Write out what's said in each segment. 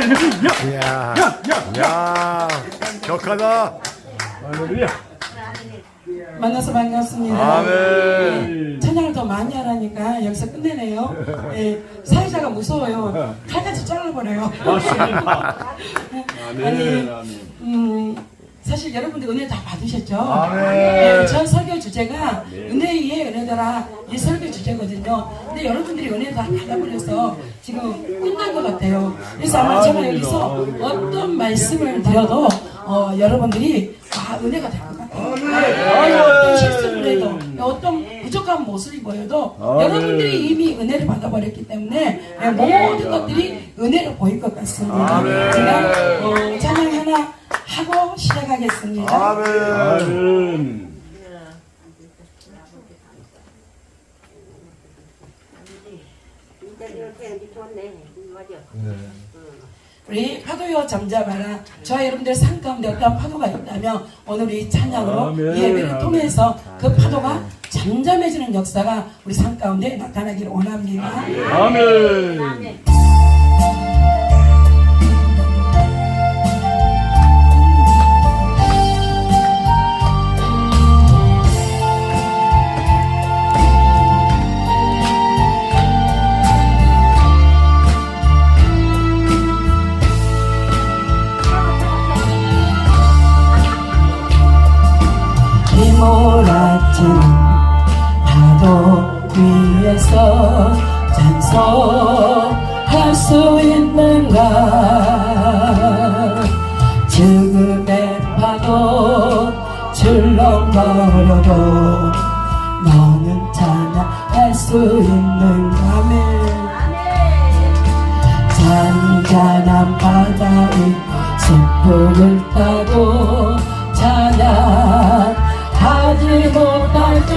이야, 야, 격하다. 할렐루야. 만나서 반갑습니다. 아멘. 찬양을 더 많이 하라니까 여기서 끝내네요. 예, 사회자가 무서워요. 칼같이 잘라버려요. 맞습니다. 아니, 아멘. 사실 여러분들 은혜 다 받으셨죠? 아멘. 예, 저 설교 주제가 은혜 위에 은혜더라 이 설교 주제거든요. 근데 여러분들이 은혜 다 받아버려서 지금 끝난 것 같아요. 그래서 아마 제가 여기서 어떤 말씀을 드려도 여러분들이 은혜가 될 것 같아요. 어떤 실수를 해도 어떤 부족한 모습이 보여도 여러분들이 이미 은혜를 받아버렸기 때문에 모든 것들이 은혜로 보일 것 같습니다. 제가 찬양 하나 하고 시작하겠습니다. 아멘. 우리 파도여 잠잠하라. 저와 여러분들 삶 가운데 어떤 파도가 있다면 오늘 이 찬양으로 아멘. 예배를 통해서 그 파도가 잠잠해지는 역사가 우리 삶 가운데 나타나기를 원합니다. 아멘. 몰아치는 파도 위에서 찬송할 수 있는가. 죽음의 파도 출렁거려도 너는 찬양할 수 있는가. 잔잔한 바다의 소풍을 타고 찬양하지 못할 때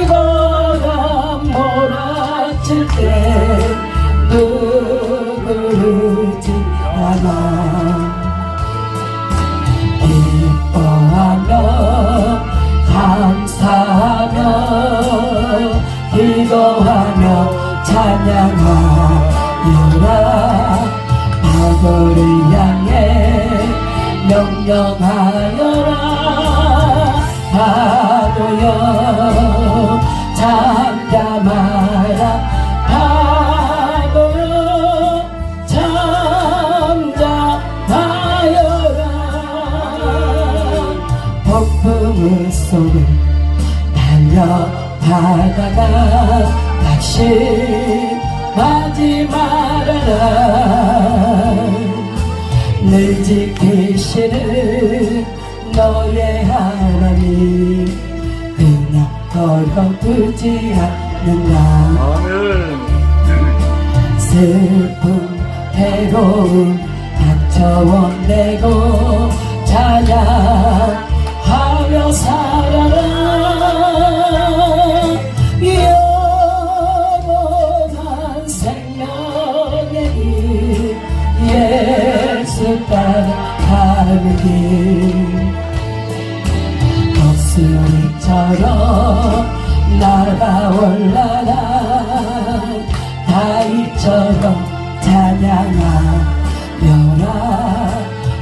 비바람 몰아칠 때 누구르지 않아. 기뻐하며 감사하며 기도하며 찬양하여라. 파도를 향해 명령하여라. 파도여 잠잠하라. 파도여 잠잠하여라. 폭풍 속을 달려가다가 낙심하지 말아라. 늘 지키시는 너의 하나님 그냥 걸어두지 않는다. 아멘. 슬픔 괴로움 닥쳐온내고 찬양하며 살아라. 영원한 생명의 길 예수 따라 가는 길. 독수리처럼 날아올라라. 다윗처럼 찬양하여라.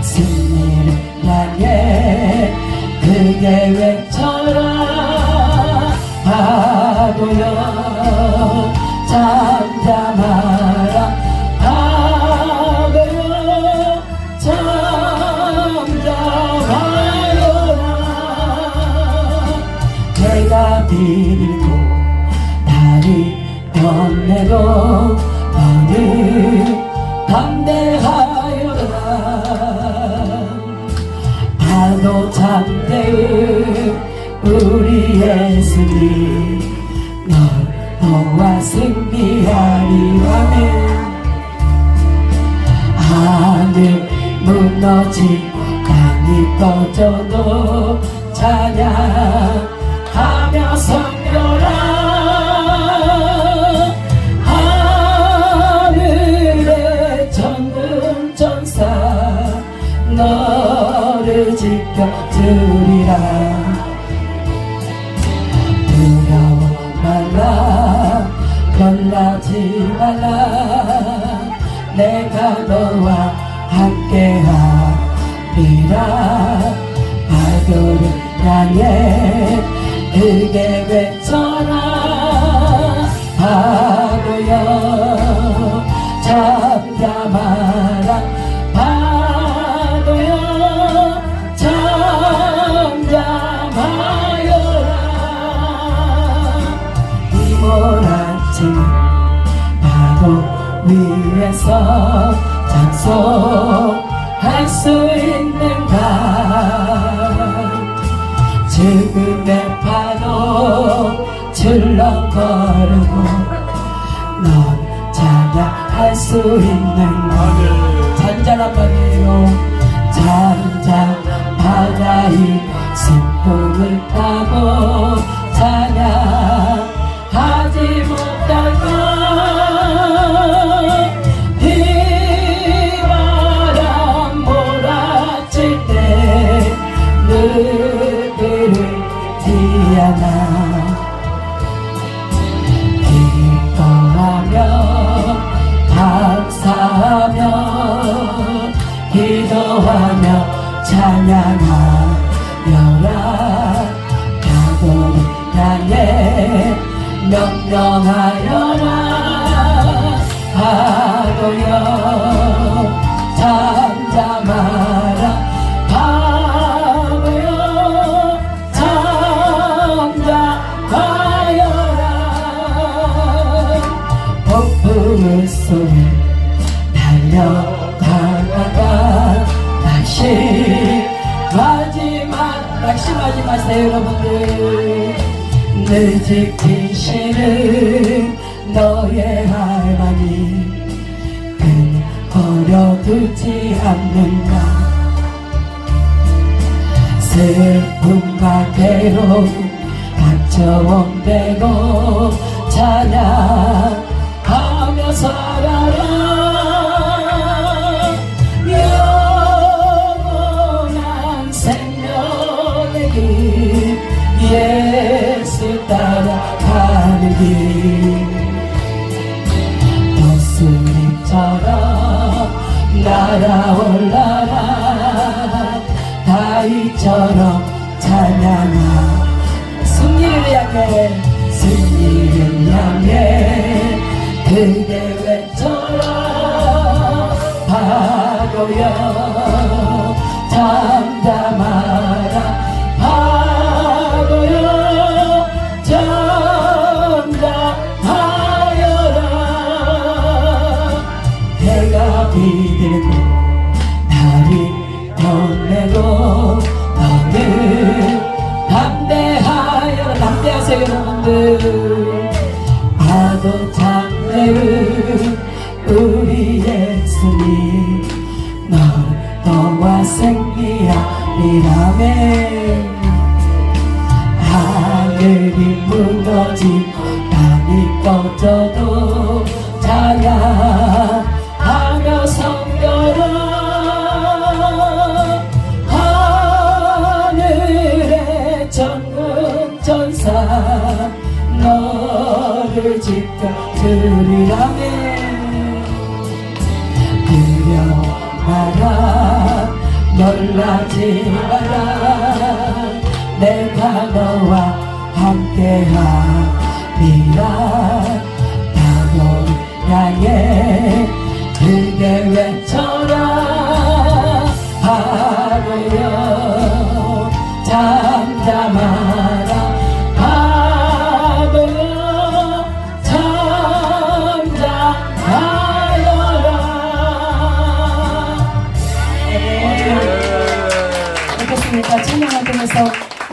승리를 향해 크게 외쳐라. 파도여 잠잠하라. 파도여 잠잠하여라. 내가 비리고 달이 변해도 너는 담대하여라. 파도 잠대의 우리 예수님 널 도와 승리하리. 아멘. 하늘 무너지고 땅이 꺼져도 찬양하며 섬겨라. 하늘의 천군 천사 너를 지켜주리라. 두려워 말라. 놀라지 말라 내가 너와 함께하리라 파도를 향해 크게 외쳐라 파도여 잠잠하라 파도여 잠잠하여라 이 몰아친 파도 위에서 찬송할 수 있는가 지금의 파도 출렁거리고 넌 찬양할 수 있는가 잔잔한 바다로 잔잔 바다의 순풍을 타고 찬양하지 못할까 비바람 몰아칠 때 너희를 지어나 기뻐하며 감사하며 기도하며 찬양하여라 파도를 향해 명령하여라 파도여 잠잠하라 파도여 잠잠하여라 폭풍을 쏘는 달려가다가 낙심하지 마세요 여러분들 늘 지키시는 너의 하나님 그는 버려두지 않는다 슬픔과 괴로움 닥쳐온 대로 찬양하며 살아라 영원한 생명의 길 예수 따라가는 길 도수님처럼 날아올라라 다윗처럼 찬양하 승리를 향해 그대 외쳐라 파도여 잠잠하라 파도여 잠잠하여라 해가 비들고 달이 덧내고 너는 담대하세요 여러분들 파도 잠내는 우리 예수님 너와 생기하리라네 하늘이 무너지 땅이 꺼져도 찬양하며 섬겨라 하늘의 전군 전사 너를 지켜주리라네 두려워하라 놀라지 마라 내가 너와 함께하리라 파도를 향해 크게 외쳐라 파도여 잠잠하라 파도여 잠잠하여라 어떻습니까? 찬양을 통해서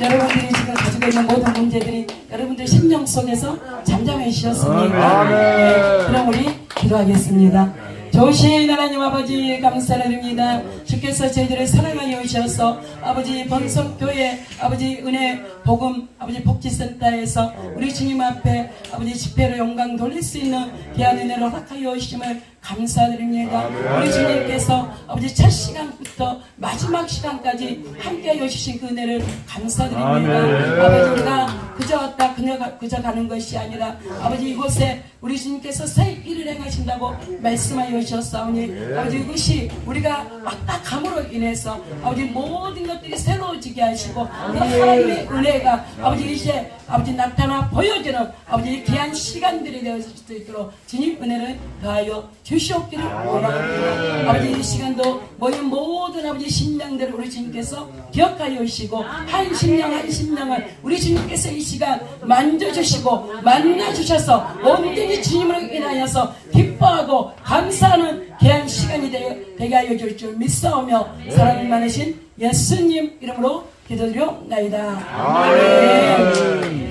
여러분들이 지금 가지고 있는 모든 문제들이 여러분들 심령 속에서 잠잠해지셨습니까? 네, 그럼 우리 기도하겠습니다. 좋으신 하나님 아버지 감사드립니다. 주께서 저희들을 사랑하여 오셔서 아버지 번성교회 아버지 은혜 복음 아버지 복지센터에서 우리 주님 앞에 아버지 집회로 영광 돌릴 수 있는 귀한 은혜를 허락하여 오심을 감사드립니다. 우리 주님께서 아버지 첫 시간부터 마지막 시간까지 함께하여 주신 그 은혜를 감사드립니다. 아버지 우리가 그저 왔다 그저 가는 것이 아니라 아버지 이곳에 우리 주님께서 새 일을 행하신다고 말씀하여 주셨사오니 아버지 이것이 우리가 악함으로 인해서 아버지 모든 것들이 새로워지게 하시고 그 하나님의 은혜가 아버지 이제 아버지 나타나 보여지는 아버지 귀한 시간들이 되어질 수 있도록 주님 은혜를 더하여 주시옵기를 원합니다. 아버지 이 시간도 모인 모든 아버지 심령들을 우리 주님께서 기억하여 주시고 한 심령 한 심령을 우리 주님께서 이 시간 만져주시고 만나주셔서 온전히 주님으로 인하여서 기뻐하고 감사하는 귀한 시간이 되게 하여 줄 줄 믿사오며 사랑이 많으신 예수님 이름으로 기도드려옵나이다. 아멘.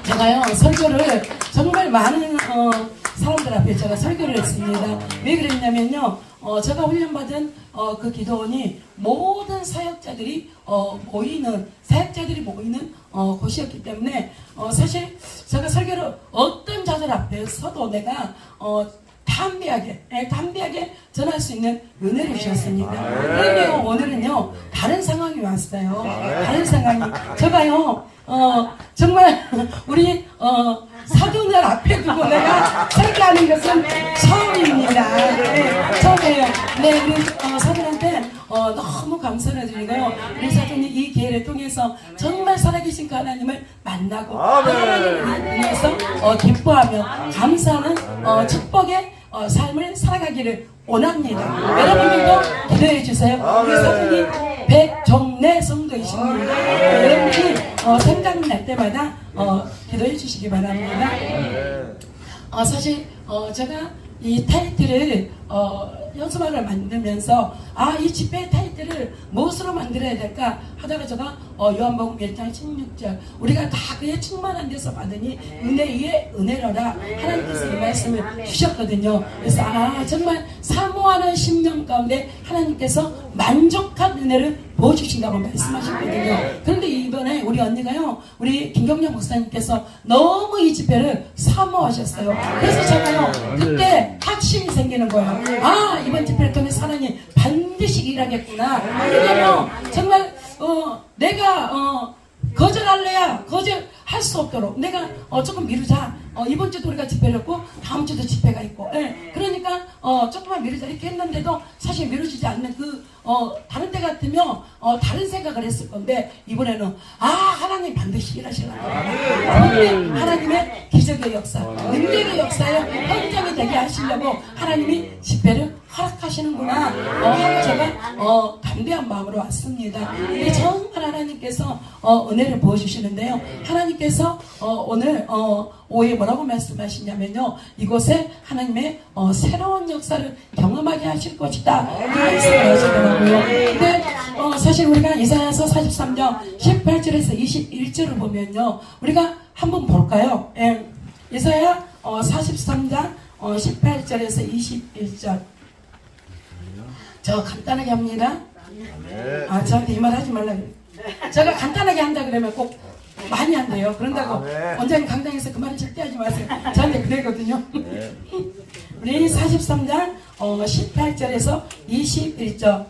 제가요 설교를 정말 많은 사람들 앞에 제가 설교를 했습니다. 왜 그랬냐면요, 제가 훈련받은 그 기도원이 모든 사역자들이 모이는 곳이었기 때문에 사실 제가 설교를 어떤 자들 앞에 서도 내가 담대하게 전할 수 있는 은혜를 주셨습니다. 그런데 오늘은요 다른 상황이 왔어요. 다른 상황이 제가요 정말 우리 사도들 앞에 두고 내가 설교하는 것은 처음입니다. 네, 처음이에요. 네, 우리 사도한테 너무 감사를 드리고 우리 사도님 이 기회를 통해서 정말 살아계신 그 하나님을 만나고 하나님을 위해서 기뻐하며 감사하는 축복의 삶을 살아가기를 원합니다. 여러분들도 기도해 주세요. 우리 사도님 백종래 성도이십니다. 여러분이 생각날 때마다 기도해 주시기 바랍니다. 사실 제가 이 타이틀을 연수막을 만들면서 이 집회 타이틀을 무엇으로 만들어야 될까 하다가 제가 요한복음 1장 16절 우리가 다 그의 충만한 데서 받으니 은혜 위에 은혜로라 하나님께서 이 말씀을 주셨거든요. 그래서 정말 사모하는 심령 가운데 하나님께서 만족한 은혜를 보여주신다고 말씀하셨거든요. 그런데 이번에 우리 언니가요, 우리 김경련 목사님께서 너무 이 집회를 사모하셨어요. 그래서 제가요 그때 확신이 생기는 거예요. 이번 집회를 통해 하나님 반드시 일하겠구나. 왜냐면 정말 내가 거절할래야 거절할 수 없도록 내가 조금 미루자. 이번 주도 우리가 집회를 했고 다음 주도 집회가 있고 그러니까 조금만 미루자 이렇게 했는데도 사실 미루지지 않는 다른 때 같으면 다른 생각을 했을 건데 이번에는 하나님 반드시 일하시려고 하나님의 기적의 역사 능력의 역사에 현장이 되게 하시려고 하나님이 집회를 허락하시는구나 하고 제가 담대한 마음으로 왔습니다. 근데 정말 하나님께서 은혜를 보여주시는데요. 하나님께서 오늘 오후에 뭐라고 말씀하시냐면요, 이곳에 하나님의 새로운 역사를 경험하게 하실 것이다 말씀을 하시더라고요. 근데 사실 우리가 이사야서 43장 18절에서 21절을 보면요, 우리가 한번 볼까요? 이사야 43장 18절에서 21절 저 간단하게 합니다. 저한테 이 말 하지 말라고. 제가 간단하게 한다 그러면 꼭 많이 한대요. 그런다고 원장님 강당에서 그 말을 절대 하지 마세요. 저한테 그러거든요. 우리 43장 18절에서 21절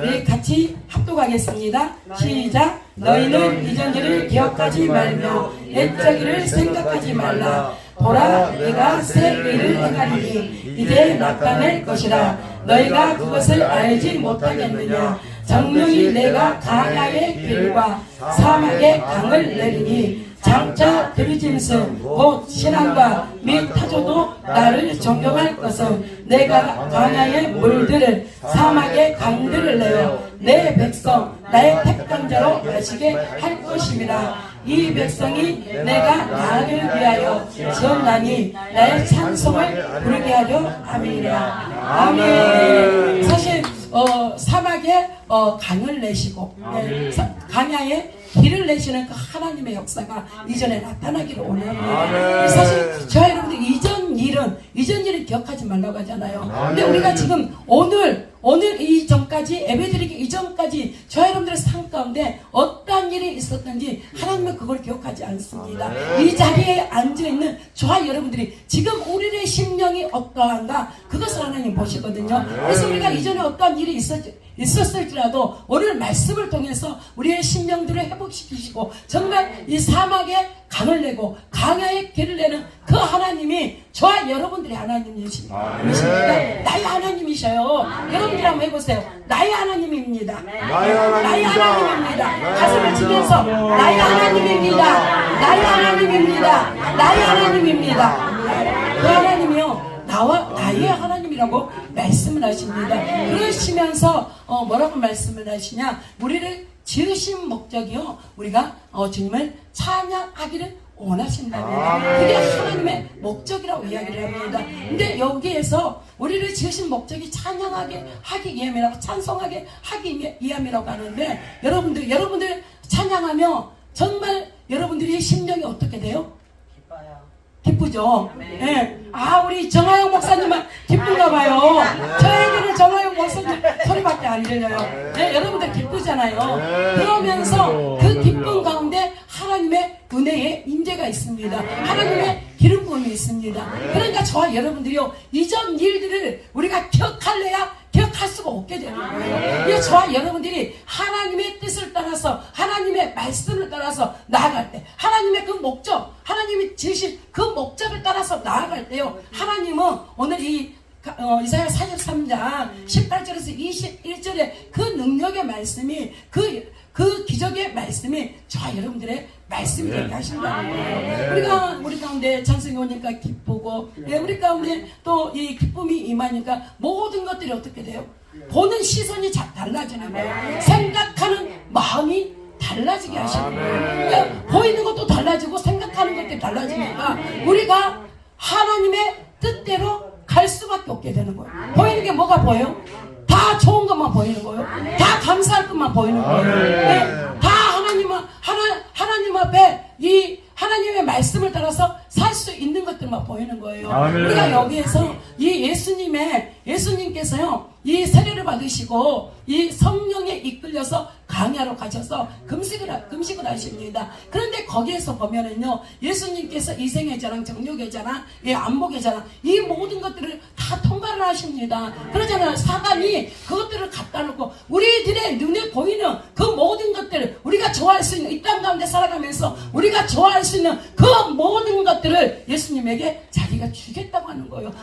우리 같이 합독하겠습니다. 시작. 너희는 이전 일을 기억하지 말며 옛적 일을 생각하지 말라. 보라, 내가 새 일을 행하리니 이제 나타낼 것이라. 너희가 그것을 알지 못하겠느냐. 정령이 내가 가야의 길과 사막의 강을 내리니 장차 들짐승 곧 신앙과 및 타조도 나를 존경할 것은 내가 광야의 물들을 사막의 강들을 내어 내 백성 나의 택한 자로 마시게 할 것입니다. 이 백성이 내가 나를 위하여 지었나니 나의 찬송을 부르게 하려 함이라. 아멘. 사실 사막에 강을 내시고 광야에 길을 내시는 그 하나님의 역사가 이전에 나타나기를 원합니다. 사실 저와 여러분들 이전 일은 기억하지 말라고 하잖아요. 근데 우리가 지금 오늘 이전까지 예배드리기 이전까지 저와 여러분들의 삶 가운데 어떠한 일이 있었는지 하나님은 그걸 기억하지 않습니다. 이 자리에 앉아있는 저와 여러분들이 지금 우리의 심령이 어떠한가 그 그것을 하나님 보시거든요. 그래서 우리가 이전에 어떠한 일이 있었을지라도 오늘 말씀을 통해서 우리의 심령들을 회복시키시고 정말 이 사막에 강을 내고 강야에 길을 내는 그 하나님이 저와 여러분들의 하나님이십니다. 나의 하나님이셔요. 여러분들 한번 해보세요. 나의 하나님입니다. 나의 하나님입니다. 가슴을 치면서 나의 하나님입니다. 나의 하나님입니다. 나의 하나님입니다. 그 하나님이요 나의 하나님이라고 말씀을 하십니다. 그러시면서 뭐라고 말씀을 하시냐, 우리를 지으신 목적이요 우리가 주님을 찬양하기를 원하신다면 그게 하나님의 목적이라고 이야기를 합니다. 근데 여기에서 우리를 지으신 목적이 찬양하게 하기 위함이라고, 찬송하게 하기 위함이라고 하는데, 여러분들 찬양하며 정말 여러분들이 심령이 어떻게 돼요? 기쁘죠? 네. 아, 우리 정하영 목사님만 기쁜가 봐요. 저에게는 정하영 목사님 소리밖에 안 들려요. 네, 여러분들 기쁘잖아요. 그러면서 그 기쁨 가운데 하나님의 은혜의 임재가 있습니다. 하나님의 기름 부음이 있습니다. 그러니까 저와 여러분들이요 이전 일들을 우리가 기억할 수가 없게 되는 거예요. 이게 저와 여러분들이 하나님의 뜻을 따라서, 하나님의 말씀을 따라서 나아갈 때, 하나님의 그 목적, 하나님이 지으신 그 목적을 따라서 나아갈 때요, 하나님은 오늘 이사야 43장 18절에서 21절의 그 능력의 말씀이, 그 기적의 말씀이 저와 여러분들의 말씀이 되게 하신다는 거예요. 우리 가운데 찬송이 오니까 기쁘고, 우리 가운데 또 이 기쁨이 임하니까 모든 것들이 어떻게 돼요? 보는 시선이 달라지는 거예요. 생각하는 마음이 달라지게 하시는 거예요. 그러니까 보이는 것도 달라지고 생각하는 것도 달라지니까 우리가 하나님의 뜻대로 갈 수밖에 없게 되는 거예요. 보이는 게 뭐가 보여요? 다 좋은 것만 보이는 거예요. 다 감사할 것만 보이는 거예요. 네, 다 하나님 앞에 이 하나님의 말씀을 따라서 살 수 있는 것들만 보이는 거예요. 아멘. 우리가 여기에서 이 예수님께서요 이 세례를 받으시고 이 성령에 이끌려서 강야로 가셔서 금식을 하십니다. 그런데 거기에서 보면은요, 예수님께서 이생의 자랑, 정욕의 자랑, 안목의 자랑, 이 모든 것들을 다 통과를 하십니다. 그러잖아요. 사단이 그것들을 갖다 놓고 우리들의 눈에 보이는 그 모든 것들을, 우리가 좋아할 수 있는, 이 땅 가운데 살아가면서 우리가 좋아할 수 있는 그 모든 것들을 예수님에게 자기가 주겠다고 하는 거예요.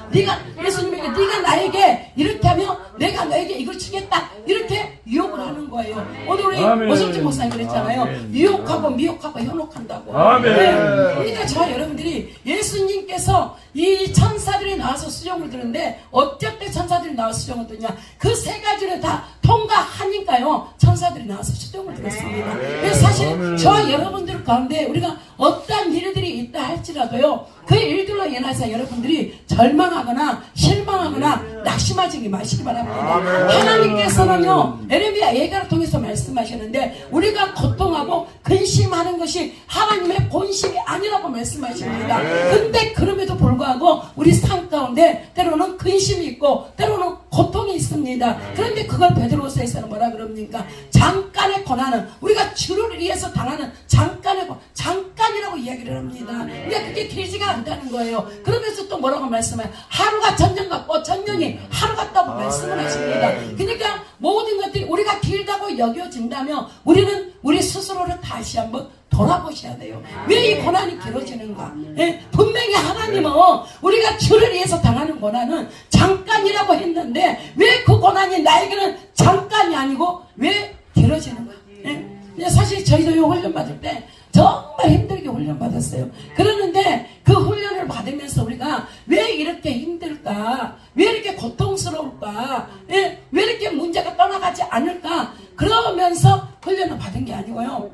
예수님에게 네가 나에게 이렇게 하면 내가 너에게 이걸 주겠다, 이렇게 유혹을 하는 거예요. 오늘 우리 오성진 목사님 그랬잖아요. 아멘. 유혹하고 미혹하고 현혹한다고. 아멘. 네. 그러니까 저와 여러분들이 예수님께서 이 천사들이 나와서 수종을 드는데 어쩔 때 천사들이 나와서 수종을 드냐, 그 세 가지를 다 통과하니까요 천사들이 나와서 수종을 들었습니다. 그래서 사실 저와 여러분들 가운데 우리가 어떠한 일들이 있다 할지라도요, 그 일들로 인해서 여러분들이 절망하거나 실망하거나 낙심하지 마시기 바랍니다. 하나님께서는요 에레미야 예가를 통해서 말씀하시는데, 우리가 고통하고 근심하는 것이 하나님의 본심이 아니라고 말씀하십니다. 근데 그럼에도 불구하고 우리 삶 가운데 때로는 근심이 있고 때로는 고통이 있습니다. 그런데 그걸 베드로서에서는 뭐라 그럽니까? 잠깐의 고난은, 우리가 주를 위해서 당하는 잠깐이라고 이야기를 합니다. 근데 그게 길지가 않다는 거예요. 그러면서 또 뭐라고 말씀해요? 하루가 전년 같고 전년이 하루 같다고 말씀을 하십니다. 그러니까 모든 것들이 우리가 길다고 여겨진다면 우리는 우리 스스로를 다시 한번 돌아보셔야 돼요. 왜 이 고난이 길어지는가? 분명히 하나님은 우리가 주를 위해서 당하는 고난은 잠깐이라고 했는데 왜 그 고난이 나에게는 잠깐이 아니고 왜 길어지는가? 사실 저희도 이 훈련 받을 때 정말 힘들게 훈련 받았어요. 그러는데 그 훈련을 받으면서 우리가 왜 이렇게 힘들까? 왜 이렇게 고통스러울까? 왜 이렇게 문제가 떠나가지 않을까? 그러면서 훈련을 받은 게 아니고요,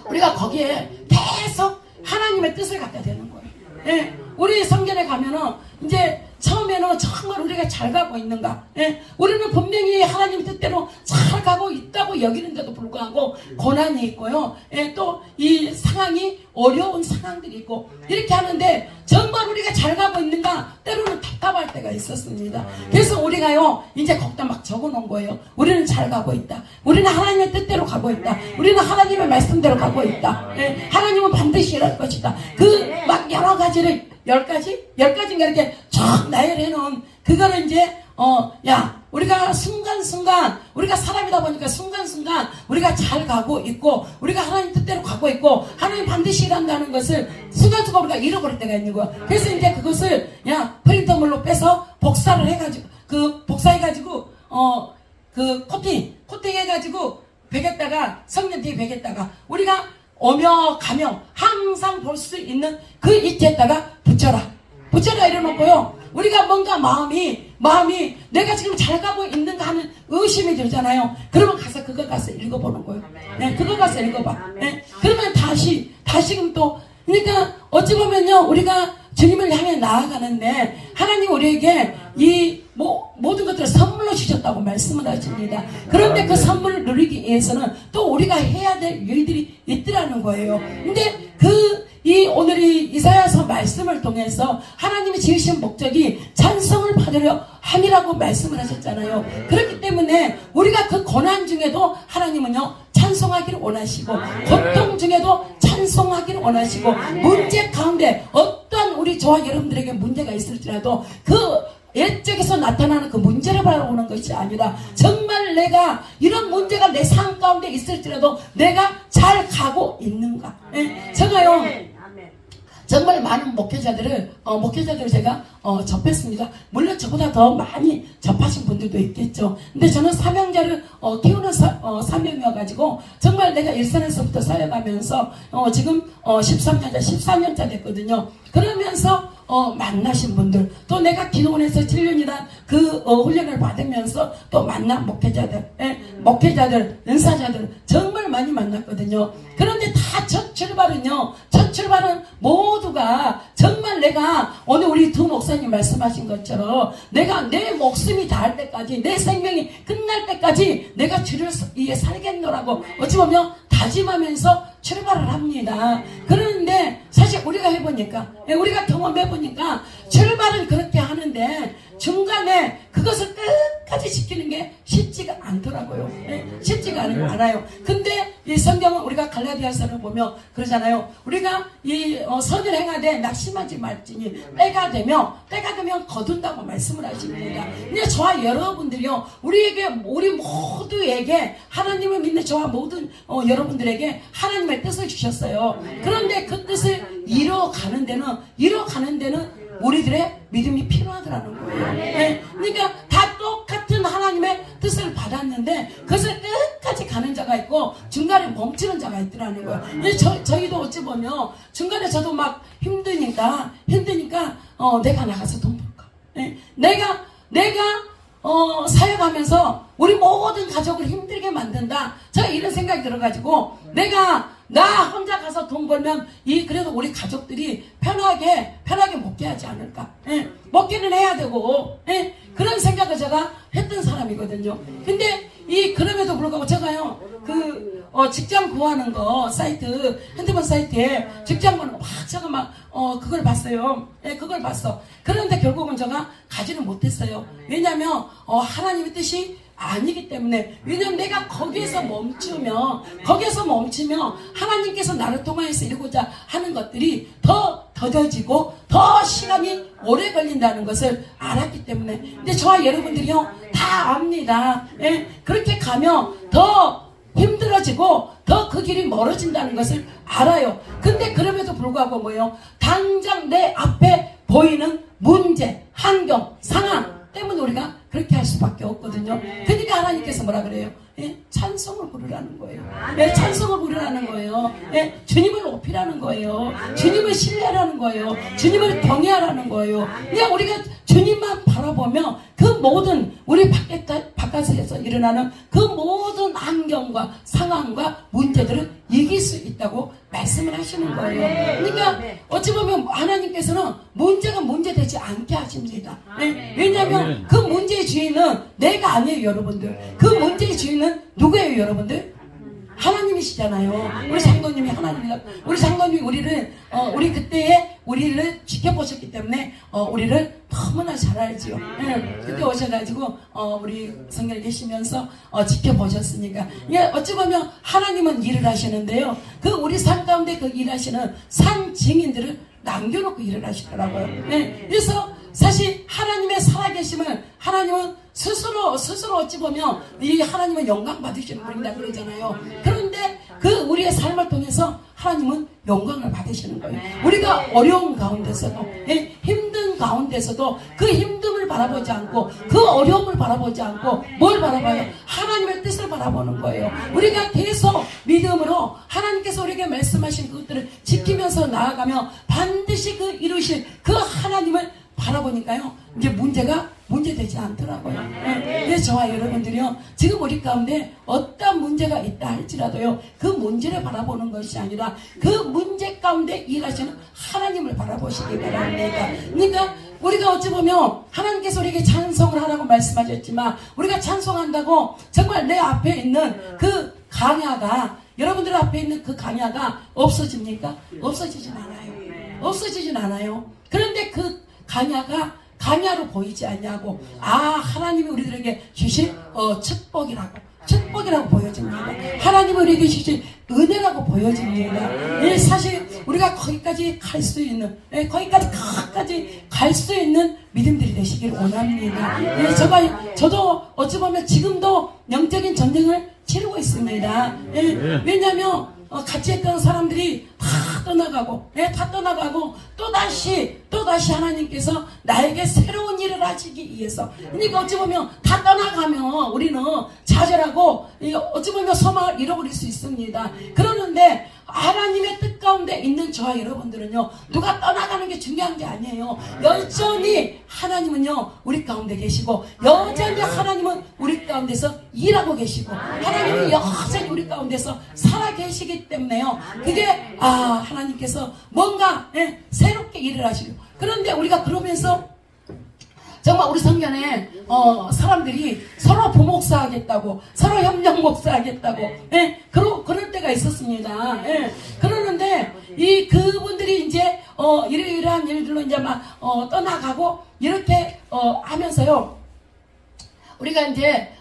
우리가 거기에 계속 하나님의 뜻을 갖다 대는 거예요. 우리 성전에 가면은 이제 처음에는 정말 우리가 잘 가고 있는가? 우리는 분명히 하나님 뜻대로 잘 가고 있다고 여기는데도 불구하고 고난이 있고요. 또 이 상황이 어려운 상황들이 있고 이렇게 하는데 정말 우리가 잘 가고 있는가? 때로는 답답할 때가 있었습니다. 그래서 우리가요 이제 거기다 막 적어놓은 거예요. 우리는 잘 가고 있다. 우리는 하나님의 뜻대로 가고 있다. 우리는 하나님의 말씀대로 가고 있다. 하나님은 반드시 이럴 것이다. 그 막 여러 가지를 10가지인가 이렇게 쭉 쫙 나열해 놓은 그거를 이제 야 우리가 순간순간 우리가 사람이다 보니까 순간순간 우리가 잘 가고 있고 우리가 하나님 뜻대로 가고 있고 하나님 반드시 일한다는 것을 순간순간 우리가 잃어버릴 때가 있는 거야. 그래서 이제 그것을 야 프린터물로 빼서 복사를 해가지고 복사해가지고 그 코팅 해가지고 벽에다가 성전 뒤에 벽에다가 우리가 오며 가며 항상 볼 수 있는 그 이트에다가 붙여라 이래놓고요. 우리가 뭔가 마음이 내가 지금 잘 가고 있는가 하는 의심이 들잖아요. 그러면 그거 가서 읽어보는 거예요. 네, 그거 가서 읽어봐. 네, 그러면 다시금 또 그러니까 어찌 보면요 우리가 주님을 향해 나아가는데 하나님 우리에게 이 모든 것들을 선물로 주셨다고 말씀을 하십니다. 그런데 그 선물을 누리기 위해서는 또 우리가 해야 될 일들이 있더라는 거예요. 근데 오늘 이 이사야서 말씀을 통해서 하나님이 지으신 목적이 찬송을 받으려 함이라고 말씀을 하셨잖아요. 그렇기 때문에 우리가 그 고난 중에도 하나님은요 찬송하기를 원하시고 고통 중에도 찬송하기를 원하시고 문제 가운데 어떠한 우리 저와 여러분들에게 문제가 있을지라도 그 옛적에서 나타나는 그 문제를 바라보는 것이 아니라 정말 내가 이런 문제가 내 삶 가운데 있을지라도 내가 잘 가고 있는가. 제가요 정말 많은 목회자들을 제가 접했습니다. 물론 저보다 더 많이 접하신 분들도 있겠죠. 근데 저는 사명자를 키우는 사명이어가지고 정말 내가 일선에서부터 사역하면서 지금 14년차 됐거든요. 그러면서 만나신 분들 또 내가 기도원에서 7년이란 그 훈련을 받으면서 또 만난 목회자들 은사자들 정말 많이 만났거든요. 그런데 다 첫 출발은 모두가 정말 내가 오늘 우리 두 목사님 말씀하신 것처럼 내가 내 목숨이 닿을 때까지 내 생명이 끝날 때까지 내가 주를 위해 살겠노라고 어찌 보면 다짐하면서 출발을 합니다. 그런데 사실 우리가 해보니까 우리가 경험해보니까 출발은 그렇게 하는데 중간에 그것을 끝까지 지키는 게 쉽지가 않더라고요. 쉽지가 않아요. 근데 이 성경은 우리가 갈라디아서를 보면 그러잖아요. 우리가 이 선을 행하되 낙심하지 말지니 때가 되면 거둔다고 말씀을 하십니다. 근데 저와 여러분들이요 우리 모두에게 하나님을 믿는 저와 모든 여러분들에게 하나님의 뜻을 주셨어요. 그런데 그 뜻을 이뤄가는 데는 우리들의 믿음이 필요하더라는 거예요. 네. 그러니까 다 똑같은 하나님의 뜻을 받았는데 그것을 끝까지 가는 자가 있고 중간에 멈추는 자가 있더라는 거예요. 근데 저희도 어찌 보면 중간에 저도 막 힘드니까 내가 나가서 돈 벌까? 네. 내가 사역하면서 우리 모든 가족을 힘들게 만든다. 제가 이런 생각이 들어가지고 나 혼자 가서 돈 벌면 그래도 우리 가족들이 편하게 먹게 하지 않을까. 먹기는 해야 되고 그런 생각을 제가 했던 사람이거든요. 근데 그럼에도 불구하고 제가요 직장 구하는 거 핸드폰 사이트에 직장 구하는 거 제가 그걸 봤어요. 그걸 봤어. 그런데 결국은 제가 가지는 못했어요. 왜냐면 하나님의 뜻이 아니기 때문에. 왜냐면 내가 거기에서 멈추면 하나님께서 나를 통하여서 이루고자 하는 것들이 더 더뎌지고 더 시간이 오래 걸린다는 것을 알았기 때문에. 근데 저와 여러분들이요 다 압니다. 그렇게 가면 더 힘들어지고 더 그 길이 멀어진다는 것을 알아요. 근데 그럼에도 불구하고 당장 내 앞에 보이는 문제, 환경, 상황 때문에 우리가 그렇게 할 수밖에 없거든요. 그러니까 하나님께서 뭐라 그래요? 찬송을 부르라는 거예요. 찬송을 부르라는 거예요. 주님을 높이라는 거예요. 주님을 신뢰하라는 거예요. 주님을 경외하라는 거예요. 그냥 우리가 주님만 바라보면 그 모든 우리 바깥에서 일어나는 그 모든 환경과 상황과 문제들을 이길 수 있다고 말씀을 하시는 거예요. 그러니까 어찌 보면 하나님께서는 문제가 문제되지 않게 하십니다. 왜냐하면 그 문제의 주인은 내가 아니에요, 여러분들. 그 문제의 주인은 누구예요, 여러분들? 하나님이시잖아요. 우리 장로님이 하나님이다. 우리 장로님이 우리 그때에 우리를 지켜보셨기 때문에 우리를 너무나 잘 알지요. 그때 오셔가지고 우리 성경에 계시면서 지켜보셨으니까. 어찌 보면 하나님은 일을 하시는데요. 그 우리 삶 가운데 그 일하시는 산 증인들을 남겨놓고 일을 하시더라고요. 그래서 사실 하나님의 살아계심을 하나님은 스스로 어찌 보면 이 하나님은 영광 받으시는 분이다 그러잖아요. 그런데 그 우리의 삶을 통해서 하나님은 영광을 받으시는 거예요. 우리가 어려운 가운데서도 힘든 가운데서도 그 힘듦을 바라보지 않고 그 어려움을 바라보지 않고 뭘 바라봐요? 하나님의 뜻을 바라보는 거예요. 우리가 계속 믿음으로 하나님께서 우리에게 말씀하신 그것들을 지키면서 나아가며 반드시 그 이루실 그 하나님을 바라보니까요, 이제 문제되지 않더라고요. 그래서 저와 여러분들이요, 지금 우리 가운데 어떤 문제가 있다 할지라도요, 그 문제를 바라보는 것이 아니라 그 문제 가운데 일하시는 하나님을 바라보시기 바랍니다. 그러니까 우리가 어찌 보면 하나님께서 우리에게 찬송을 하라고 말씀하셨지만, 우리가 찬송한다고 정말 내 앞에 있는 그 강야가, 여러분들 앞에 있는 그 강야가 없어집니까? 없어지진 않아요. 없어지진 않아요. 그런데 그 강야로 보이지 않냐고, 하나님이 우리들에게 주신 축복이라고 보여집니다. 하나님이 우리에게 주신 은혜라고 보여집니다. 예, 사실 우리가 거기까지 갈 수 있는, 거기까지 갈 수 있는 믿음들이 되시길 원합니다. 예, 저도 어찌 보면 지금도 영적인 전쟁을 치르고 있습니다. 예, 왜냐하면 같이 했던 사람들이 다 떠나가고 또다시 하나님께서 나에게 새로운 일을 하시기 위해서, 그러니까 어찌 보면 다 떠나가면 우리는 좌절하고 어찌 보면 소망을 잃어버릴 수 있습니다. 그러는데 하나님의 뜻 가운데 있는 저와 여러분들은요, 누가 떠나가는 게 중요한 게 아니에요. 여전히 하나님은요 우리 가운데 계시고, 여전히 하나님은 우리 가운데서 일하고 계시고, 하나님은 여전히 우리 가운데서 살아 계시기 때문에요, 그게 하나님께서 뭔가 새롭게 일을 하시고. 그런데 우리가 그러면서 정말 우리 성전에 사람들이 서로 부목사 하겠다고, 서로 협력 목사 하겠다고, 그럴 때가 있었습니다. 그러는데 그분들이 이제 이러이러한 일들로 이제 막 떠나가고 이렇게 하면서요, 우리가 이제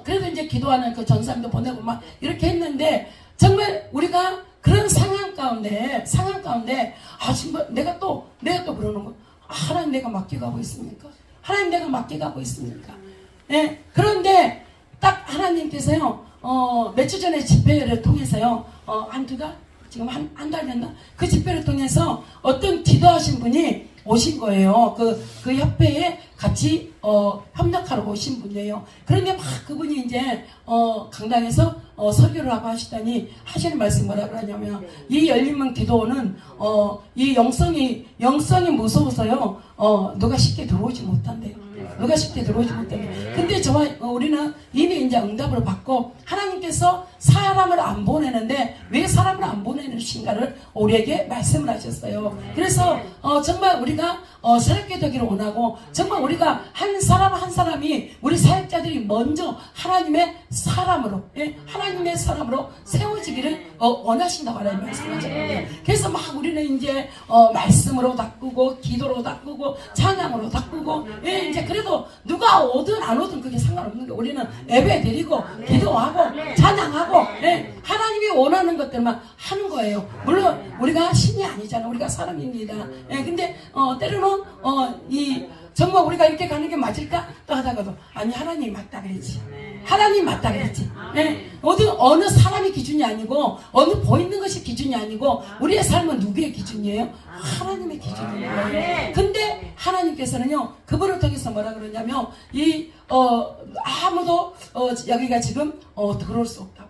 그래도 이제 기도하는 그 전사님도 보내고 막 이렇게 했는데, 정말 우리가 그런 상황 가운데 정말 내가 또 그러는 거, 하나님 내가 맡겨가고 있습니까? 하나님 내가 맡겨가고 있습니까? 예. 그런데 딱 하나님께서요, 몇 주 전에 집회를 통해서요, 지금 한 달 됐나? 그 집회를 통해서 어떤 기도하신 분이 오신 거예요. 그 협회에 같이 협력하러 오신 분이에요. 그런데 막 그분이 이제 강당에서 설교를 하고 하시더니 하시는 말씀 뭐라 그러냐면, 이 열린문 기도는 이 영성이 무서워서요, 누가 쉽게 들어오지 못한대요. 누가 쉽게 들어오지 못한대요. 근데 우리는 이미 이제 응답을 받고, 하나님께서 사람을 안 보내는데 왜 사람을 안 보내는신가를 우리에게 말씀을 하셨어요. 그래서 정말 우리가 새롭게 되기를 원하고, 정말 우리가 한 사람 한 사람이, 우리 사역자들이 먼저 하나님의 사람으로 세워지기를 원하신다고 하나님 말씀하셨거든요. 그래서 막 우리는 이제 말씀으로 바꾸고, 기도로 바꾸고, 찬양으로 바꾸고, 이제 그래도 누가 오든 안 오든 그게 상관없는 게, 우리는 예배 드리고 기도하고 찬양하고, 하나님이 원하는 것들만 하는 거예요. 물론 우리가 신이 아니잖아. 우리가 사람입니다. 근데 때로는 정말 우리가 이렇게 가는 게 맞을까? 또 하다가도 아니, 하나님이 맞다 그랬지. 하나님이 맞다 그랬지. 어느 사람이 기준이 아니고, 어느 보이는 것이 기준이 아니고, 우리의 삶은 누구의 기준이에요? 하나님의 기준이에요. 근데 하나님께서는요, 그분을 통해서 뭐라 그러냐면, 아무도 여기가 지금 들어올 수 없다고.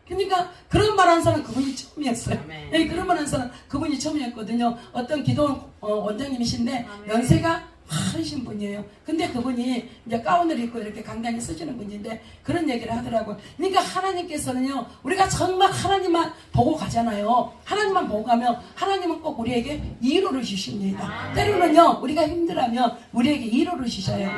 그러니까 그런 말 한 사람 그분이 처음이었어요. 그런 말 한 사람 그분이 처음이었거든요. 어떤 기도원 원장님이신데 연세가 많으신 분이에요. 근데 그분이 이제 가운을 입고 이렇게 강당에 쓰시는 분인데 그런 얘기를 하더라고요. 그러니까 하나님께서는요, 우리가 정말 하나님만 보고 가잖아요. 하나님만 보고 가면 하나님은 꼭 우리에게 위로를 주십니다. 때로는요, 우리가 힘들어하면 우리에게 위로를 주셔요.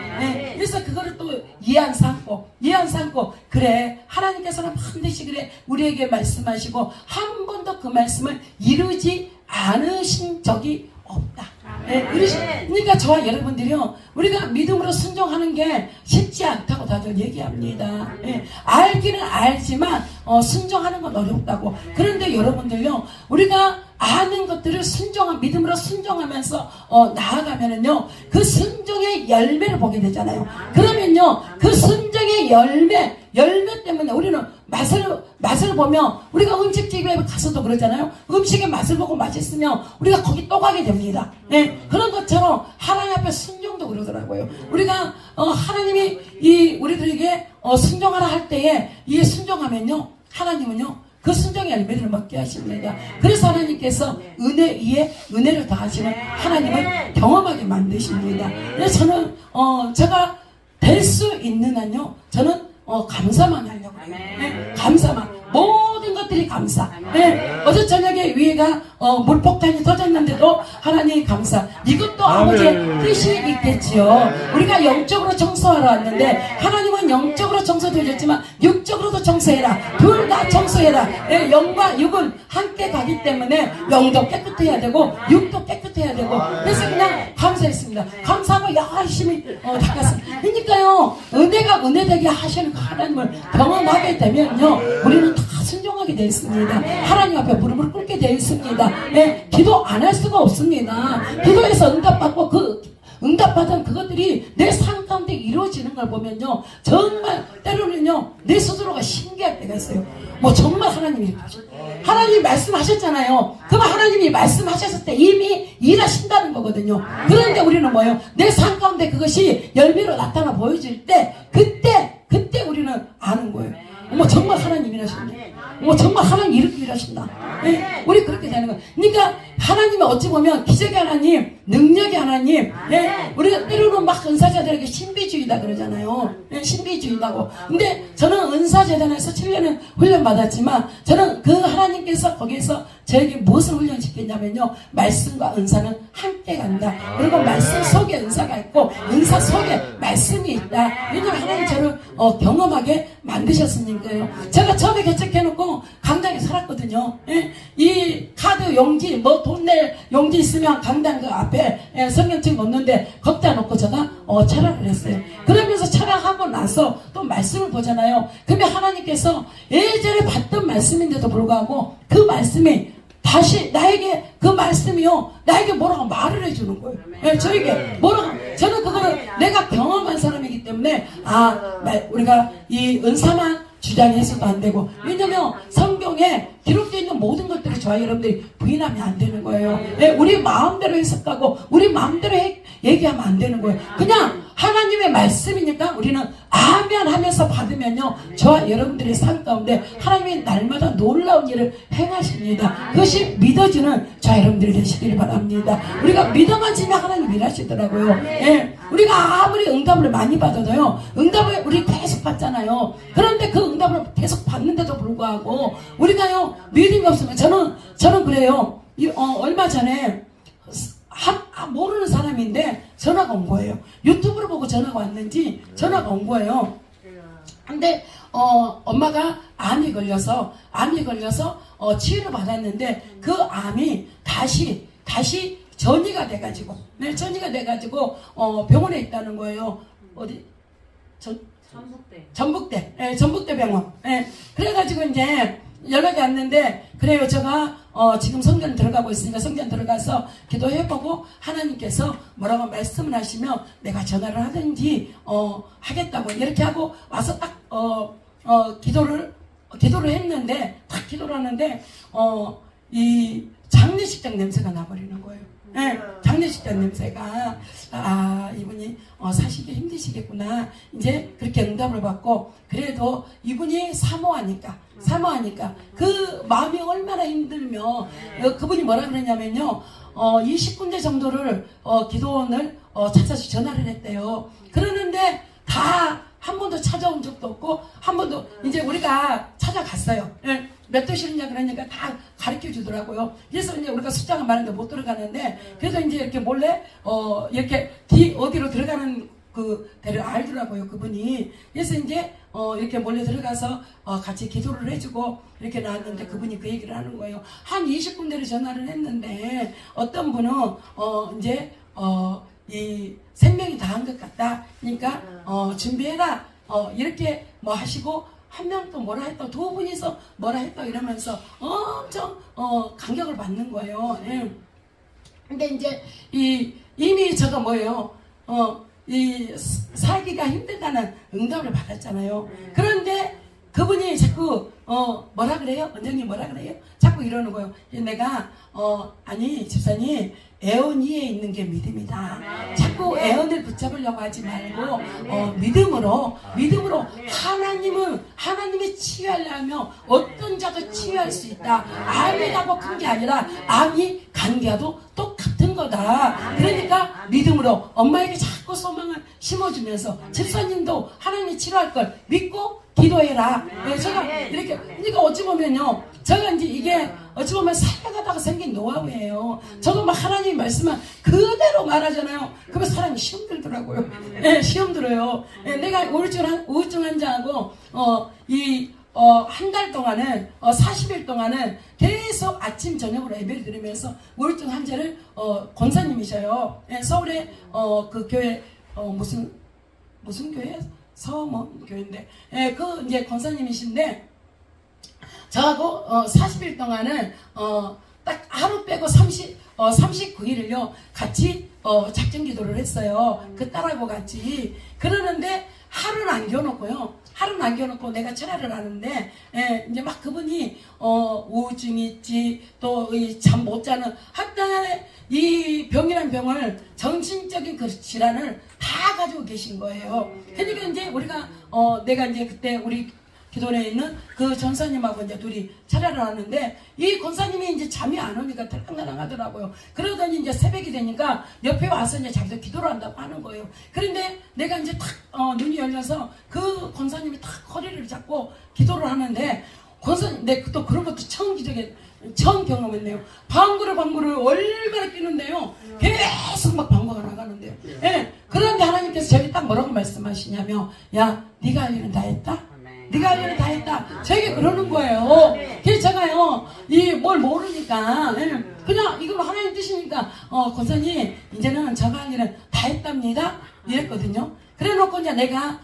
그래서 그거를 또 이해 안 삼고 그래, 하나님께서는 반드시 그래 우리에게 말씀하시고 한 번도 그 말씀을 이루지 않으신 적이 없다. 그러니까 저와 여러분들이요, 우리가 믿음으로 순종하는 게 쉽지 않다고 다들 얘기합니다. 알기는 알지만 순종하는 건 어렵다고. 그런데 여러분들요, 우리가 아는 것들을 믿음으로 순종하면서 나아가면은요, 그 순종의 열매를 보게 되잖아요. 그러면요, 그 순종의 열매 때문에 우리는 맛을 보면, 우리가 음식집에 가서도 그러잖아요. 음식의 맛을 보고 맛있으면 우리가 거기 또 가게 됩니다. 네, 그런 것처럼 하나님 앞에 순종도 그러더라고요. 우리가 하나님이 우리들에게 순종하라 할 때에 이 순종하면요, 하나님은요 그 순종의 열매를 먹게 하십니다. 그래서 하나님께서 은혜 위에 은혜를 더하시는 하나님을 경험하게 만드십니다. 그래서 저는 제가 될 수 있는 한요, 저는 감사만 하려고 해요. 네, 감사만. 모든 것들이 감사. 네, 어제 저녁에 위에가 물폭탄이 터졌는데도 하나님 감사. 이것도 아버지의 뜻이 있겠지요. 우리가 영적으로 청소하러 왔는데 하나님은 영적으로 청소도 해줬지만 육적으로도 청소해라. 둘 다 청소해라. 네, 영과 육은 함께 가기 때문에 영도 깨끗해야 되고 육도 깨끗해야 되고, 그래서 그냥 감사했습니다. 감사하고 열심히 닦았습니다. 그러니까요, 은혜가 은혜되게 하시는 그 하나님을 경험하게 되면요, 우리는 다 순종하게 되어 있습니다. 하나님 앞에 무릎을 꿇게 되어 있습니다. 네, 기도 안 할 수가 없습니다. 기도해서 응답받고 그 응답받은 그것들이 내 삶 가운데 이루어지는 걸 보면요, 정말 때로는요 내 스스로가 신기할 때가 있어요. 뭐 정말 하나님이 이렇게 하셨어요. 하나님이 말씀하셨잖아요. 그럼 하나님이 말씀하셨을 때 이미 일하신다는 거거든요. 그런데 우리는 뭐예요? 내 삶 가운데 그것이 열매로 나타나 보여질 때 그때 우리는 아는 거예요. 어머, 정말 하나님이 일하셨네. 어머, 정말 하나님이 이렇게 일하신다. 네, 우리 그렇게 되는 거예요. 그러니까 하나님이 어찌 보면 기적의 하나님, 능력의 하나님. 네, 우리가 때로는 막 은사자들에게 신비주의다 그러잖아요. 네, 신비주의다고. 근데 저는 은사재단에서 7년을 훈련받았지만 저는 그 하나님께서 거기에서 저에게 무엇을 훈련시켰냐면요, 말씀과 은사는 함께 간다. 그리고 말씀 속에 은사가 있고 은사 속에 말씀이 있다. 왜냐하면 하나님 저를 경험하게 만드셨으니까요. 제가 처음에 개척해놓고 강당에 살았거든요. 예? 이 카드 용지, 뭐 돈 낼 용지 있으면 강당 그 앞에 성경책 놓는데 거기다 놓고 제가 철학을 했어요. 그러면서 철학하고 나서 또 말씀을 보잖아요. 그러면 하나님께서 예전에 봤던 말씀인데도 불구하고 그 말씀이 다시 나에게, 그 말씀이요, 나에게 뭐라고 말을 해주는 거예요. 네, 저에게 뭐라고. 저는 그거를 내가 경험한 사람이기 때문에 우리가 이 은사만 주장해서도 안 되고, 왜냐면 성경에 기록되어 있는 모든 것들을 저와 여러분들이 부인하면 안 되는 거예요. 네, 우리 마음대로 해석하고 우리 마음대로 얘기하면 안 되는 거예요. 그냥 하나님의 말씀이니까 우리는 아멘 하면서 받으면요, 저와 여러분들의 삶 가운데 하나님이 날마다 놀라운 일을 행하십니다. 그것이 믿어지는 저와 여러분들이 되시기를 바랍니다. 우리가 믿어만 지면 하나님 일하시더라고요. 예, 우리가 아무리 응답을 많이 받아도요, 응답을 우리 계속 받잖아요. 그런데 그 응답을 계속 받는데도 불구하고 우리가요 믿음이 없으면, 저는 그래요. 얼마 전에 모르는 사람인데 전화가 온 거예요. 유튜브를 보고 전화가 왔는지 전화가 온 거예요. 근데 엄마가 암이 걸려서 치유를 받았는데 그 암이 다시 전이가 돼가지고, 네, 전이가 돼가지고 병원에 있다는 거예요. 어디? 전북대. 예, 전북대 병원. 예, 그래가지고 이제 연락이 왔는데, 그래요, 제가 지금 성전 들어가고 있으니까 성전 들어가서 기도해보고 하나님께서 뭐라고 말씀을 하시면 내가 전화를 하든지 하겠다고 이렇게 하고 와서 딱 기도를 했는데, 딱 기도를 하는데 이 장례식장 냄새가 나버리는 거예요. 네, 장례식장 냄새가, 이분이 사시기 힘드시겠구나. 이제 그렇게 응답을 받고, 그래도 이분이 사모하니까 그 마음이 얼마나 힘들면 그분이 뭐라 그러냐면요, 20군데 정도를 기도원을 찾아서 전화를 했대요. 그러는데 다 한 번도 찾아온 적도 없고, 한 번도 이제 우리가 찾아갔어요. 네, 몇 도시느냐 그러니까 다 가르쳐 주더라고요. 그래서 이제 우리가 숫자가 많은데 못 들어가는데, 그래도 이제 이렇게 몰래 이렇게 어디로 들어가는 그 데를 알더라고요, 그분이. 그래서 이제 이렇게 몰래 들어가서 같이 기도를 해주고 이렇게 나왔는데, 그분이 그 얘기를 하는 거예요. 한 20군데를 전화를 했는데 어떤 분은 이제 이 생명이 다한 것 같다. 그러니까 준비해라. 이렇게 뭐 하시고 한 명 또 뭐라 했다, 두 분이서 뭐라 했다 이러면서 엄청 간격을 받는 거예요. 예. 근데 이제 이미 저가 뭐예요? 이 살기가 힘들다는 응답을 받았잖아요. 그런데 그분이 자꾸 뭐라 그래요? 원장님 뭐라 그래요? 자꾸 이러는 거예요. 내가 아니 집사님, 애언 위에 있는 게 믿음이다. 자꾸 애언을 붙잡으려고 하지 말고 믿음으로 하나님이 치유하려면 어떤 자도 치유할 수 있다. 암이 나고 큰 게 아니라 암이 간계와도 똑같은 거다. 그러니까 믿음으로 엄마에게 자꾸 소망을 심어주면서 집사님도 하나님이 치료할 걸 믿고 기도해라. 네, 제가 이렇게, 그러니까 어찌 보면요, 제가 이제 이게 어찌 보면 살아가다가 생긴 노하우예요. 저도 막 하나님 말씀을 그대로 말하잖아요. 그러면 사람이 시험 들더라고요. 네, 시험 들어요. 네, 내가 우울증 환자하고 한 달 동안은 40일 동안은 계속 아침 저녁으로 예배를 드리면서 우울증 환자를 권사님이셔요. 네, 서울에 그 교회 무슨 교회? 서원 교회인데, 예, 그 이제 권사님이신데, 저하고 40일 동안은 딱 하루 빼고 39일을요 같이 작정 기도를 했어요. 그 딸하고 같이. 그러는데 하루는 안겨놓고 내가 철야를 하는데, 예, 이제 막 그분이 우울증이 있지, 또 잠 못 자는, 하여튼 이 병이란 병을, 정신적인 그 질환을 다 가지고 계신 거예요. 그러니까 이제 우리가 내가 이제 그때 우리 기도원에 있는 그 전사님하고 이제 둘이 철야를 하는데, 이 권사님이 이제 잠이 안 오니까 들랑달랑 하더라고요. 그러더니 이제 새벽이 되니까 옆에 와서 이제 자기도 기도를 한다고 하는 거예요. 그런데 내가 이제 탁 눈이 열려서 그 권사님이 탁 허리를 잡고 기도를 하는데, 권사님, 내 또 그런 것도 처음 경험했네요. 방구를 얼마나 끼는데요. 계속 막 방구가 나가는데요. 예. 그런데 하나님께서 저에게 딱 뭐라고 말씀하시냐면, 야, 네가 할 일은 다 했다? 네가 할 일은 다 했다. 저에게 그러는 거예요. 그래서 제가요, 뭘 모르니까, 그냥 이걸로 하나님 뜻이니까, 권사님, 이제는 저가 할 일은 다 했답니다. 이랬거든요. 그래 놓고 이제 내가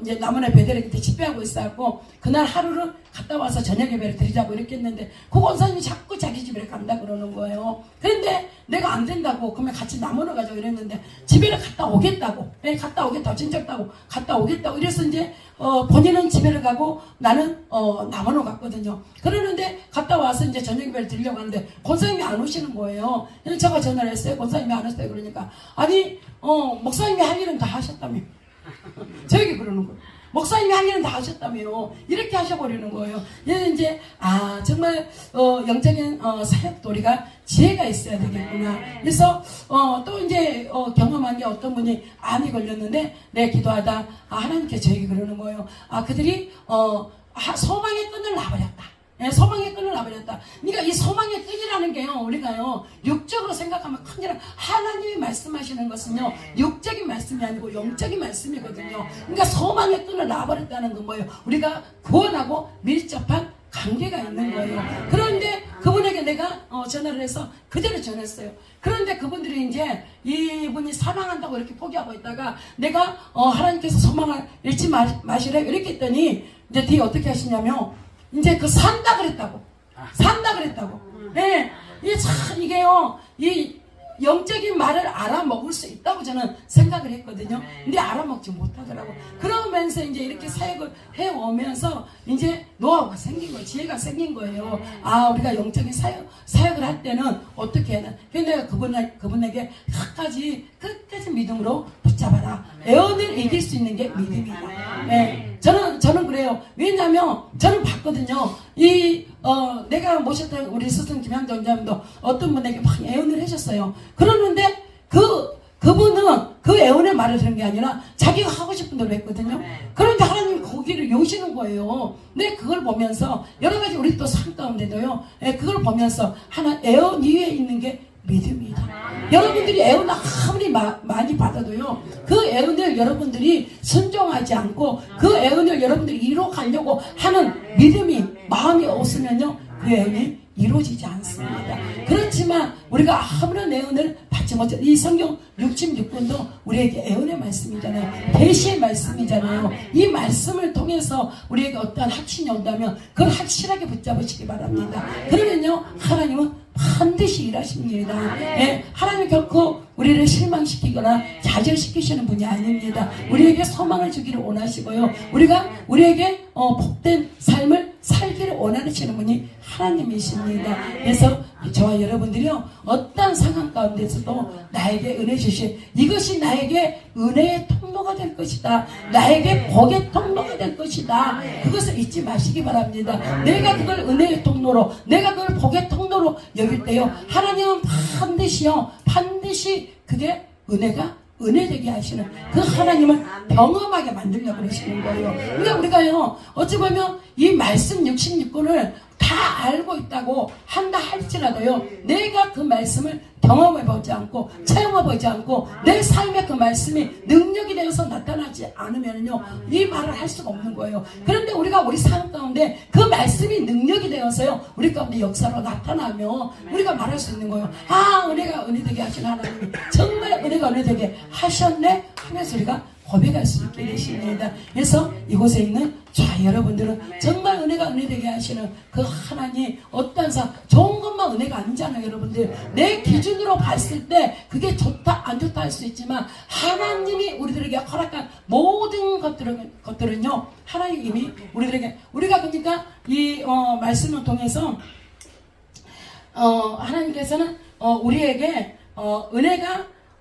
이제 남원의 베델에 그때 집회하고 있었고, 그날 하루를 갔다 와서 저녁 예배를 드리자고 이렇게 했는데, 그 권사님이 자꾸 자기 집에 간다 그러는 거예요. 그런데 내가 안 된다고, 그러면 같이 남원을 가자고 이랬는데, 집에를 갔다 오겠다고, 진짜다고 갔다 오겠다고 이래서 이제 본인은 집에를 가고 나는 남원을 갔거든요. 그러는데 갔다 와서 이제 저녁 예배를 드리려고 하는데 권사님이 안 오시는 거예요. 그래서 제가 전화를 했어요. 권사님이 안 왔어요. 그러니까, 아니 목사님이 할 일은 다 하셨다며. 저에게 그러는 거예요. 목사님이 할 일은 다 하셨다며. 이렇게 하셔버리는 거예요. 얘는 이제 정말 영적인 사역도 우리가 지혜가 있어야 되겠구나. 그래서 또 이제 경험한 게, 어떤 분이 암이 걸렸는데 내 기도하다 하나님께 저에게 그러는 거예요. 그들이 소망의 끈을 놔버렸다. 예, 소망의 끈을 놔버렸다. 그러니까 이 소망의 끈이라는 게요, 우리가요 육적으로 생각하면 큰일, 하나님이 말씀하시는 것은요 육적인 말씀이 아니고 영적인 말씀이거든요. 그러니까 소망의 끈을 놔버렸다는 건 뭐예요? 우리가 구원하고 밀접한 관계가 있는 거예요. 그런데 그분에게 내가 전화를 해서 그대로 전했어요. 그런데 그분들이 이제 이분이 사망한다고 이렇게 포기하고 있다가, 내가 하나님께서 소망을 잃지 마시래 이렇게 했더니, 이제 뒤에 어떻게 하시냐면, 이제 산다 그랬다고. 네. 이게요, 이 영적인 말을 알아먹을 수 있다고 저는 생각을 했거든요. 근데 알아먹지 못하더라고. 그러면서 이제 이렇게 사역을 해오면서 이제 노하우가 생긴 거예요. 지혜가 생긴 거예요. 우리가 영적인 사역을 할 때는 어떻게 해야 되나. 그래서 내가 그분에게 끝까지 믿음으로 붙잡아라. 애언을 이길 수 있는 게 믿음이다. 네. 저는 그래요. 왜냐면 저는 봤거든요. 내가 모셨던 우리 스승 김양정 원장님도 어떤 분에게 막 애언을 하셨어요. 그러는데 그분은 그 애언의 말을 들은 게 아니라 자기가 하고 싶은 대로 했거든요. 그런데 하나님이 거기를 여시는 거예요. 근데 그걸 보면서 여러 가지 우리 또 삶 가운데도요, 그걸 보면서 애언 위에 있는 게 믿음이다. 여러분들이 애언을 아무리 많이 받아도요, 그 애언을 여러분들이 순종하지 않고 그 애언을 여러분들이 이뤄가려고 하는 믿음이, 마음이 없으면요, 그 애언이 이루어지지 않습니다. 그렇지만 우리가 아무런 애언을 받지 못해 이 성경 66권도 우리에게 애언의 말씀이잖아요. 계시의 말씀이잖아요. 이 말씀을 통해서 우리에게 어떠한 확신이 온다면 그걸 확실하게 붙잡으시기 바랍니다. 그러면요 하나님은 반드시 일하십니다. 예, 하나님 결코 우리를 실망시키거나 좌절시키시는 분이 아닙니다. 우리에게 소망을 주기를 원하시고요. 우리에게 복된 삶을 살기를 원하시는 분이 하나님이십니다. 그래서 저와 여러분들이요 어떤 상황 가운데서도 나에게 은혜 주신 이것이 나에게 은혜의 통로가 될 것이다. 나에게 복의 통로가 될 것이다. 그것을 잊지 마시기 바랍니다. 내가 그걸 은혜의 통로로 내가 그걸 복의 통로로 여길 때요 하나님은 반드시 그게 은혜되게 하시는 그 하나님을 경험하게 만들려고 그러시는 거예요. 그러니까 우리가요 어찌 보면 이 말씀 66권을 다 알고 있다고 한다 할지라도요 내가 그 말씀을 경험해보지 않고 체험해보지 않고 내 삶에 그 말씀이 능력이 되어서 나타나지 않으면요 이 말을 할 수가 없는 거예요. 그런데 우리가 우리 삶 가운데 그 말씀이 능력이 되어서요 우리 가운데 역사로 나타나면 우리가 말할 수 있는 거예요. 아 은혜가 은혜되게 하신 하나님이 정말 은혜가 은혜되게 하셨네 하면서 우리가 고백할 수 있게 되십니다. 그래서 이곳에 있는 자 여러분들은 정말 은혜가 은혜되게 하시는 그 하나님 어떤 좋은 것만 은혜가 아니잖아요. 여러분들 내 기준으로 봤을 때 그게 좋다 안 좋다 할 수 있지만 하나님이 우리들에게 허락한 모든 것들은요 하나님 이미 우리들에게 우리가 그러니까 이 말씀을 통해서 하나님께서는 우리에게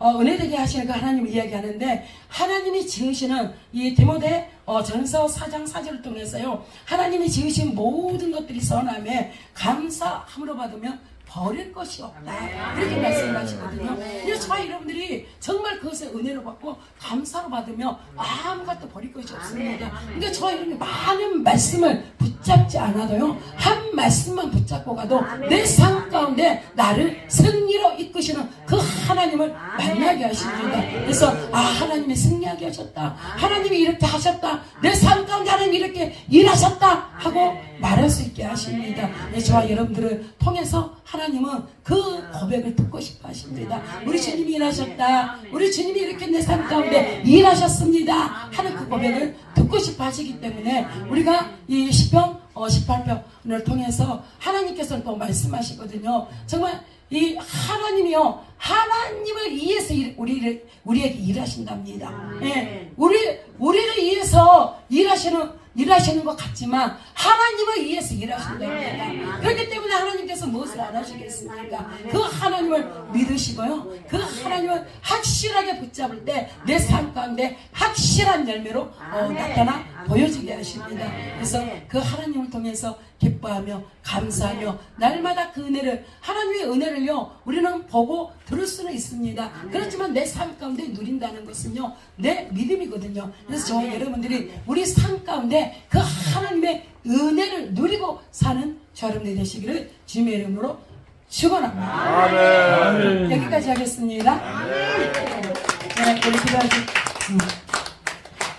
은혜되게 하시는 그 하나님을 이야기하는데 하나님이 지으시는 이 디모데 전서 4장 4절을 통해서요 하나님이 지으신 모든 것들이 선함에 감사함으로 받으면 버릴 것이 없다 이렇게 말씀하시거든요. 그래서 저와 여러분들이 정말 그것을 은혜로 받고 감사로 받으며 아무것도 버릴 것이 없습니다. 그러니까 저와 여러분이 많은 말씀을 붙잡지 않아도요 한 말씀만 붙잡고 가도 내 삶 가운데 나를 승리로 이끄시는 그 하나님을 만나게 하십니다. 그래서 하나님이 승리하게 하셨다 하나님이 이렇게 하셨다 내 삶 가운데 하나님이 이렇게 일하셨다 하고 말할 수 있게 하십니다. 저와 여러분들을 통해서 하나님은 그 고백을 듣고 싶어 하십니다. 우리 주님이 일하셨다 우리 주님이 이렇게 내 삶 가운데 일하셨습니다 하는 그 고백을 듣고 싶어 하시기 때문에 우리가 이 시편 18편을 통해서 하나님께서는 또 말씀하시거든요. 정말 이 하나님이요 하나님을 위해서 우리에게 일하신답니다. 예, 우리를 위해서 일하시는 것 같지만 하나님을 위해서 일하신답니다. 그렇기 때문에 하나님께서 무엇을 안 하시겠습니까? 그 하나님을 믿으시고요 그 하나님을 확실하게 붙잡을 때 내 삶 가운데 확실한 열매로 나타나 보여지게 하십니다. 그래서 그 하나님을 통해서 기뻐하며 감사하며 날마다 그 은혜를 하나님의 은혜를요 우리는 보고 들을 수는 있습니다. 그렇지만 내 삶 가운데 누린다는 것은요 내 믿음이거든요. 그래서 저와 여러분들이 우리 삶 가운데 그 하나님의 은혜를 누리고 사는 저 여러분들이 되시기를 주님의 이름으로 축원합니다. 아멘. 여기까지 하겠습니다. 네, 우리 기도하시.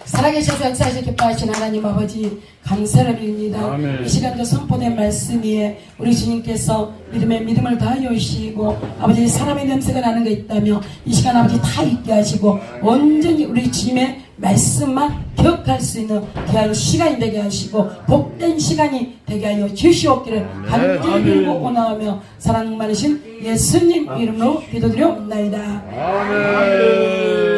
살아계셔서 역사하셔 기뻐하신 하나님 아버지 감사를 드립니다. 이 시간도 선포된 말씀 위에 우리 주님께서 믿음을 다하여 주시고 아버지 사람의 냄새가 나는 게 있다며 이 시간 아버지 다 있게 하시고 온전히 우리 주님의 말씀만 기억할 수 있는 귀한 시간이 되게 하시고 복된 시간이 되게 하여 주시옵기를 간절히 빌고 원하며 사랑 많으신 예수님 이름으로 기도드려옵나이다. 아멘.